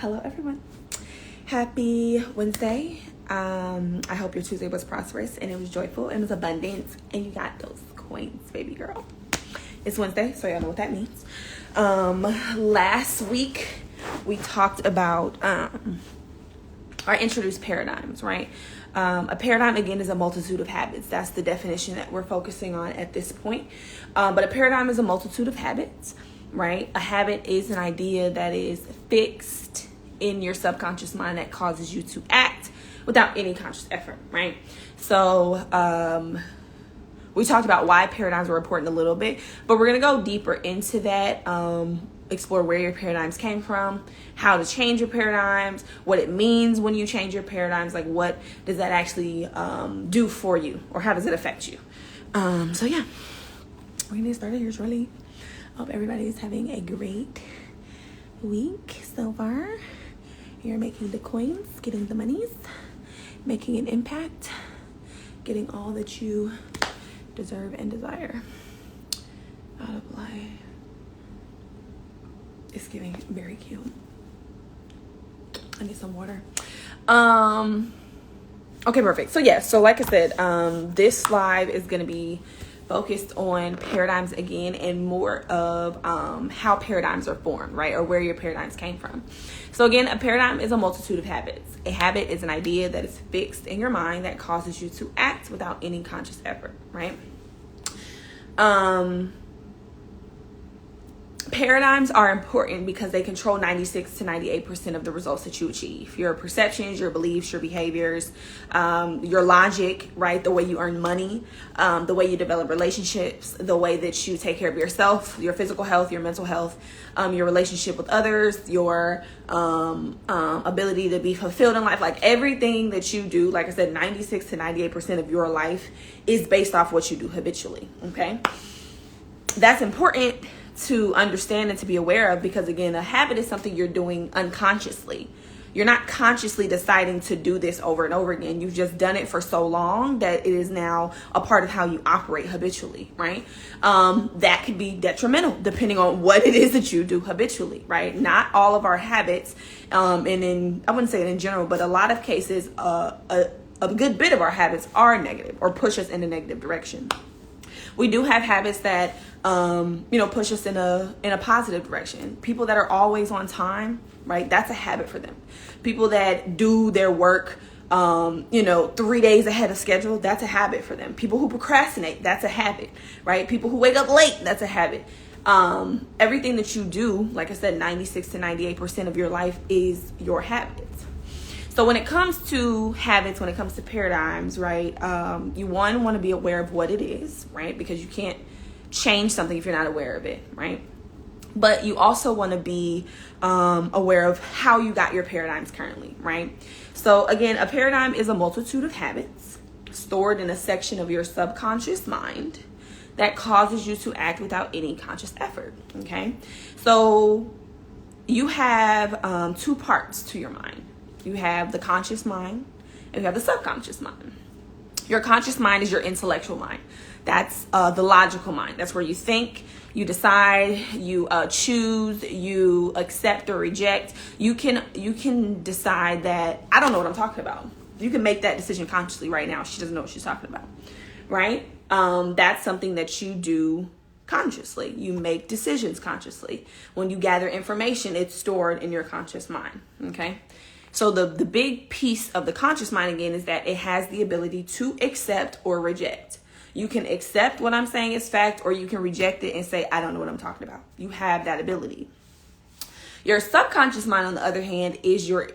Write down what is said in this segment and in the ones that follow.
Hello, everyone. Happy Wednesday. I hope your Tuesday was prosperous and it was joyful and it was abundant and you got those coins, baby girl. It's Wednesday, so y'all know what that means. Last week we talked about or introduced paradigms, right? A paradigm, again, is a multitude of habits. That's the definition that we're focusing on at this point. But a paradigm is a multitude of habits, right? A habit is an idea that is fixed in your subconscious mind that causes you to act without any conscious effort, right? So we talked about why paradigms are important a little bit, but we're going to go deeper into that, explore where your paradigms came from, how to change your paradigms, what it means when you change your paradigms, like what does that actually do for you, or how does it affect you? So yeah, we're going to get started here shortly. Hope everybody is having a great week so far. You're making the coins, getting the monies, making an impact, getting all that you deserve and desire out of life. It's getting very cute. I need some water. Okay, perfect. So yeah, so like I said, this live is going to be focused on paradigms again and more of how paradigms are formed, right? Or where your paradigms came from. So again, a paradigm is a multitude of habits. A habit is an idea that is fixed in your mind that causes you to act without any conscious effort, right? Paradigms are important because they control 96 to 98% of the results that you achieve. Your perceptions, your beliefs, your behaviors, your logic, right? The way you earn money, the way you develop relationships, the way that you take care of yourself, your physical health, your mental health, your relationship with others, your ability to be fulfilled in life. Like everything that you do, like I said, 96 to 98% of your life is based off what you do habitually, okay? That's important to understand and to be aware of, because again, a habit is something you're doing unconsciously. You're not consciously deciding to do this over and over again. You've just done it for so long that it is now a part of how you operate habitually, right? That could be detrimental depending on what it is that you do habitually, right? Not all of our habits, and in, I wouldn't say it in general, but a lot of cases, a good bit of our habits are negative or push us in a negative direction. We do have habits that, push us in a positive direction. People that are always on time, right? That's a habit for them. People that do their work, 3 days ahead of schedule, that's a habit for them. People who procrastinate, that's a habit, right? People who wake up late, that's a habit. Everything that you do, like I said, 96 to 98% of your life is your habits. So when it comes to habits, when it comes to paradigms, right, you want to be aware of what it is, right? Because you can't change something if you're not aware of it, right? But you also want to be aware of how you got your paradigms currently, right? So again, a paradigm is a multitude of habits stored in a section of your subconscious mind that causes you to act without any conscious effort, okay? So you have two parts to your mind. You have the conscious mind and you have the subconscious mind. Your conscious mind is your intellectual mind. That's the logical mind. That's where you think, you decide, you choose, you accept or reject. You can decide that I don't know what I'm talking about. You can make that decision consciously right now. She doesn't know what she's talking about, right? That's something that you do consciously. You make decisions consciously. When you gather information, it's stored in your conscious mind, okay? So the big piece of the conscious mind, again, is that it has the ability to accept or reject. You can accept what I'm saying as fact, or you can reject it and say, I don't know what I'm talking about. You have that ability. Your subconscious mind, on the other hand, is your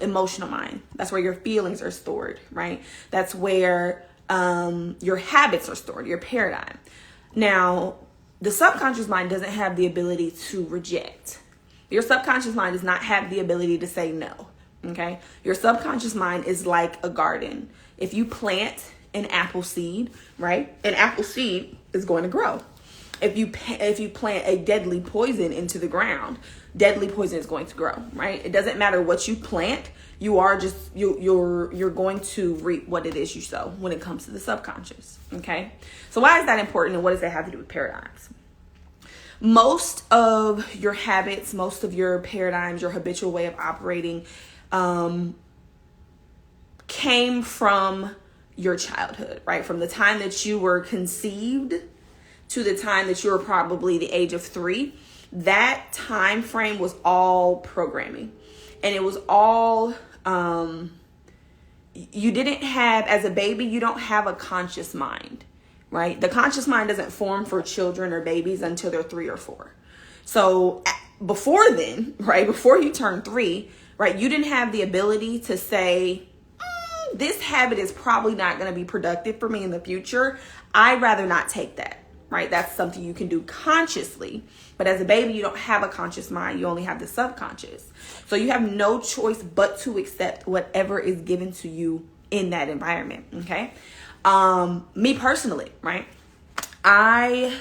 emotional mind. That's where your feelings are stored, right? That's where your habits are stored, your paradigm. Now, the subconscious mind doesn't have the ability to reject. Your subconscious mind does not have the ability to say no. Okay, your subconscious mind is like a garden. If you plant an apple seed, right, an apple seed is going to grow. If you plant a deadly poison into the ground, deadly poison is going to grow, right? It doesn't matter what you plant. You are just you're going to reap what it is you sow when it comes to the subconscious. Okay, so why is that important, and what does that have to do with paradigms? Most of your habits, most of your paradigms, your habitual way of operating came from your childhood, right? From the time that you were conceived to the time that you were probably the age of 3, that time frame was all programming. And it was all, you didn't have, as a baby, you don't have a conscious mind, right? The conscious mind doesn't form for children or babies until they're 3 or 4. So before then, right, before you turn 3, right, you didn't have the ability to say, this habit is probably not going to be productive for me in the future. I'd rather not take that, right? That's something you can do consciously. But as a baby, you don't have a conscious mind. You only have the subconscious. So you have no choice but to accept whatever is given to you in that environment, okay? Me personally, right? I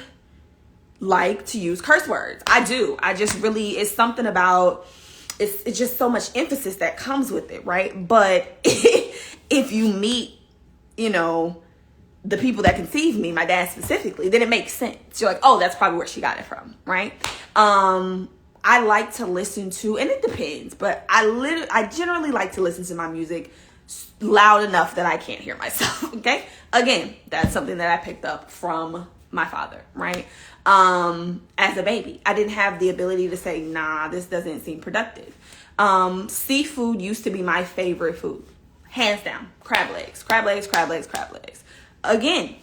like to use curse words. I do. I just really, it's something about, it's just so much emphasis that comes with it, right? But if you meet, the people that conceived me, my dad specifically, then it makes sense. You're like, oh, that's probably where she got it from, right? I like to listen to, and it depends, but I generally like to listen to my music loud enough that I can't hear myself, okay? Again, that's something that I picked up from my father, right? As a baby, I didn't have the ability to say, nah, this doesn't seem productive. Seafood used to be my favorite food. Hands down, crab legs. Again,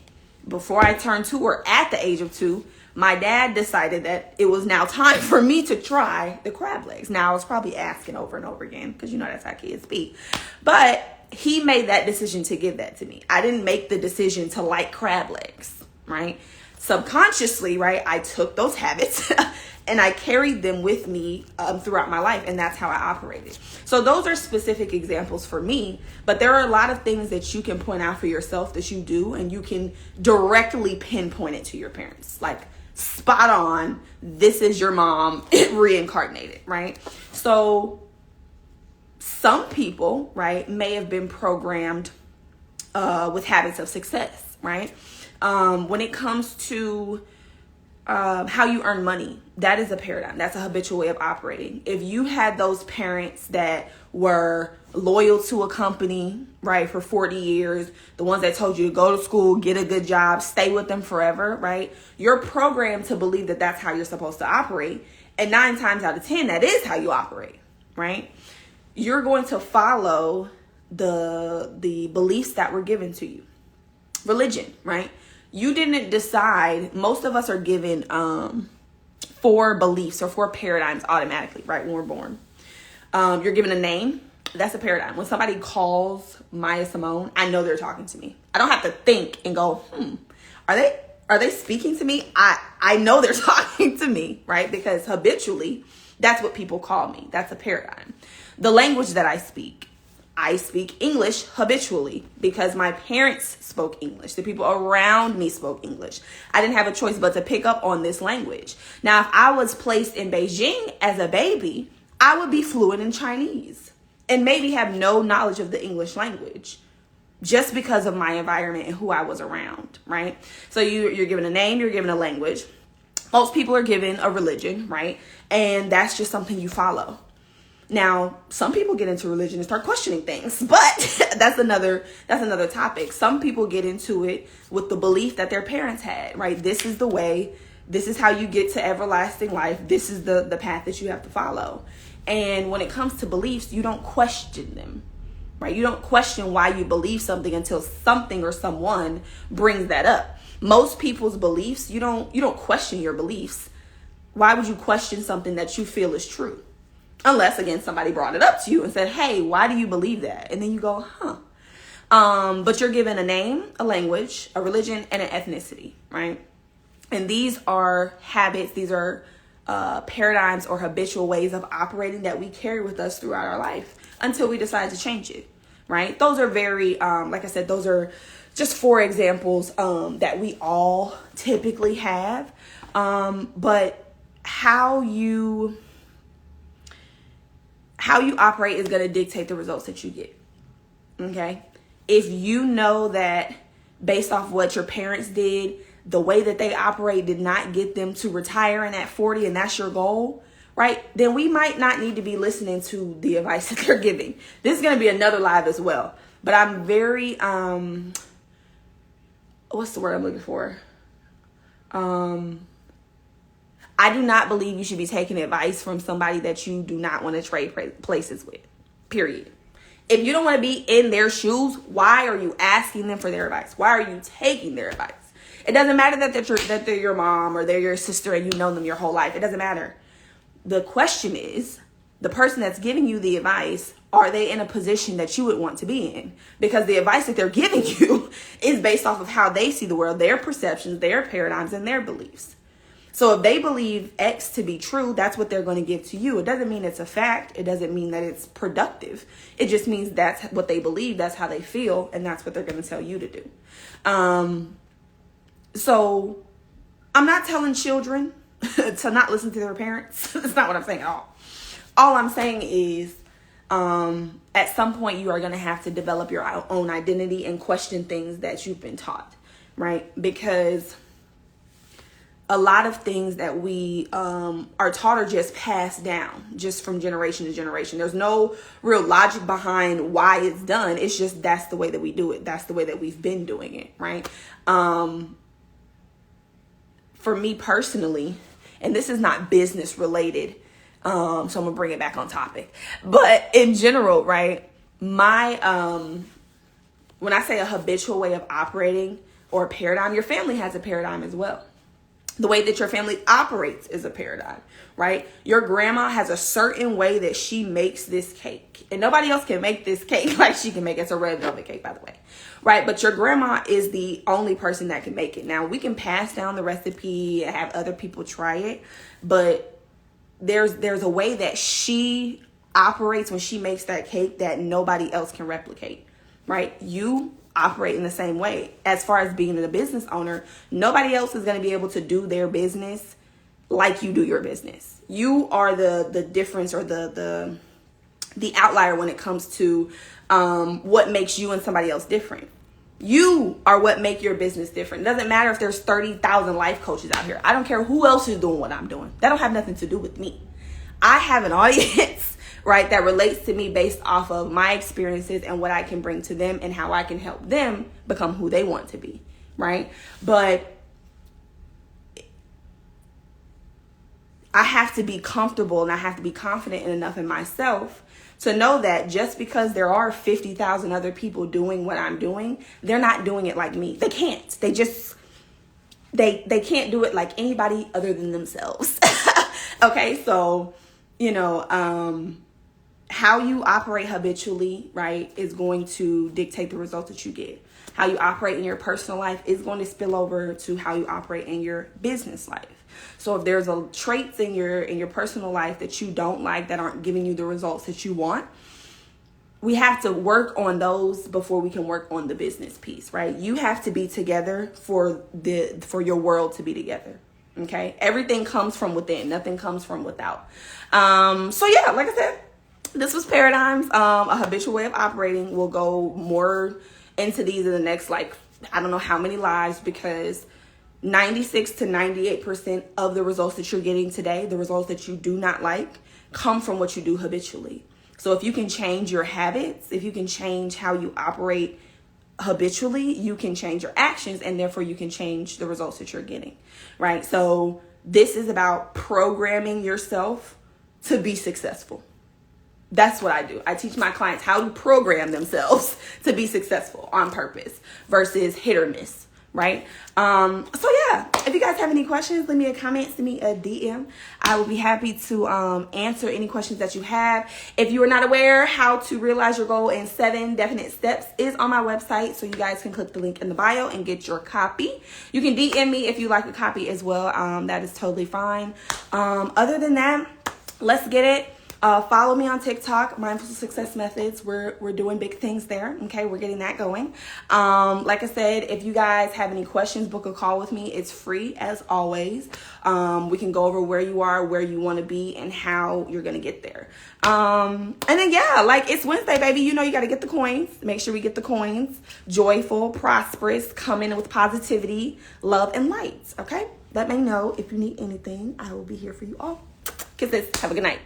before I turned 2 or at the age of 2, my dad decided that it was now time for me to try the crab legs. Now, I was probably asking over and over again because that's how kids be. But he made that decision to give that to me. I didn't make the decision to like crab legs, right? Subconsciously, right, I took those habits and I carried them with me throughout my life, and that's how I operated. So those are specific examples for me, but there are a lot of things that you can point out for yourself that you do, and you can directly pinpoint it to your parents. Like, spot on, this is your mom reincarnated, right? So some people, right, may have been programmed with habits of success, right? When it comes to how you earn money, that is a paradigm. That's a habitual way of operating. If you had those parents that were loyal to a company, right, for 40 years, the ones that told you to go to school, get a good job, stay with them forever, right, you're programmed to believe that that's how you're supposed to operate. And 9 times out of 10, that is how you operate, right? You're going to follow the beliefs that were given to you. Religion, right? You didn't decide. Most of us are given 4 beliefs or 4 paradigms automatically, right, when we're born. You're given a name. That's a paradigm. When somebody calls Maya Simone, I know they're talking to me. I don't have to think and go, are they speaking to me? I know they're talking to me, right? Because habitually, that's what people call me. That's a paradigm. The language that I speak English habitually because my parents spoke English. The people around me spoke English. I didn't have a choice but to pick up on this language. Now, if I was placed in Beijing as a baby, I would be fluent in Chinese and maybe have no knowledge of the English language just because of my environment and who I was around, right? So you're given a name, you're given a language. Most people are given a religion, right? And that's just something you follow. Now, some people get into religion and start questioning things, but that's another topic. Some people get into it with the belief that their parents had, right? This is the way, this is how you get to everlasting life. This is the path that you have to follow. And when it comes to beliefs, you don't question them, right? You don't question why you believe something until something or someone brings that up. Most people's beliefs, you don't question your beliefs. Why would you question something that you feel is true? Unless, again, somebody brought it up to you and said, hey, why do you believe that? And then you go, but you're given a name, a language, a religion, and an ethnicity, right? And these are habits. These are paradigms or habitual ways of operating that we carry with us throughout our life until we decide to change it, right? Those are very, like I said, those are just 4 examples that we all typically have. But how you operate is going to dictate the results that you get. Okay? If you know that based off what your parents did, the way that they operate did not get them to retiring at 40, and that's your goal, right? Then we might not need to be listening to the advice that they're giving. This is going to be another live as well. But I'm very, what's the word I'm looking for? I do not believe you should be taking advice from somebody that you do not want to trade places with, period. If you don't want to be in their shoes, why are you asking them for their advice? Why are you taking their advice? It doesn't matter that they're your mom or they're your sister and you've known them your whole life. It doesn't matter. The question is, the person that's giving you the advice, are they in a position that you would want to be in? Because the advice that they're giving you is based off of how they see the world, their perceptions, their paradigms, and their beliefs. So if they believe X to be true, that's what they're going to give to you. It doesn't mean it's a fact. It doesn't mean that it's productive. It just means that's what they believe, that's how they feel, and that's what they're going to tell you to do. So I'm not telling children to not listen to their parents. That's not what I'm saying at all. All I'm saying is at some point you are going to have to develop your own identity and question things that you've been taught, right? Because a lot of things that we are taught are just passed down just from generation to generation. There's no real logic behind why it's done. It's just that's the way that we do it. That's the way that we've been doing it, right? For me personally, and this is not business related, so I'm gonna bring it back on topic. But in general, right, my when I say a habitual way of operating or a paradigm, your family has a paradigm as well. The way that your family operates is a paradigm, right? Your grandma has a certain way that she makes this cake. And nobody else can make this cake like she can make it. It's a red velvet cake, by the way, right? But your grandma is the only person that can make it. Now, we can pass down the recipe and have other people try it. But there's a way that she operates when she makes that cake that nobody else can replicate, right? You operate in the same way. As far as being a business owner, nobody else is going to be able to do their business like you do your business. You are the difference or the outlier when it comes to what makes you and somebody else different. You are what make your business different. It doesn't matter if there's 30,000 life coaches out here. I don't care who else is doing what I'm doing. That don't have nothing to do with me. I have an audience, right, that relates to me based off of my experiences and what I can bring to them and how I can help them become who they want to be, right? But I have to be comfortable and I have to be confident enough in myself to know that just because there are 50,000 other people doing what I'm doing, they're not doing it like me. They can't. They can't do it like anybody other than themselves. Okay, so, how you operate habitually, right, is going to dictate the results that you get. How you operate in your personal life is going to spill over to how you operate in your business life. So if there's traits in your personal life that you don't like, that aren't giving you the results that you want, we have to work on those before we can work on the business piece, right? You have to be together for your world to be together. Okay? Everything comes from within. Nothing comes from without. So yeah, like I said, this was Paradigms, a habitual way of operating. We'll go more into these in the next, I don't know how many lives, because 96 to 98% of the results that you're getting today, the results that you do not like, come from what you do habitually. So if you can change your habits, if you can change how you operate habitually, you can change your actions, and therefore you can change the results that you're getting, right? So this is about programming yourself to be successful. That's what I do. I teach my clients how to program themselves to be successful on purpose versus hit or miss, right? So yeah, if you guys have any questions, leave me a comment, send me a DM. I will be happy to answer any questions that you have. If you are not aware, how to realize your goal in 7 definite steps is on my website, so you guys can click the link in the bio and get your copy. You can DM me if you like a copy as well. That is totally fine. Other than that, let's get it. Follow me on TikTok, Mindful Success Methods. We're doing big things there. Okay, we're getting that going. Like I said, if you guys have any questions, book a call with me. It's free as always. We can go over where you are, where you want to be, and how you're gonna get there. And then yeah, like it's Wednesday, baby. You know you got to get the coins. Make sure we get the coins. Joyful, prosperous, coming with positivity, love, and light. Okay, let me know if you need anything. I will be here for you all. Kisses. Have a good night.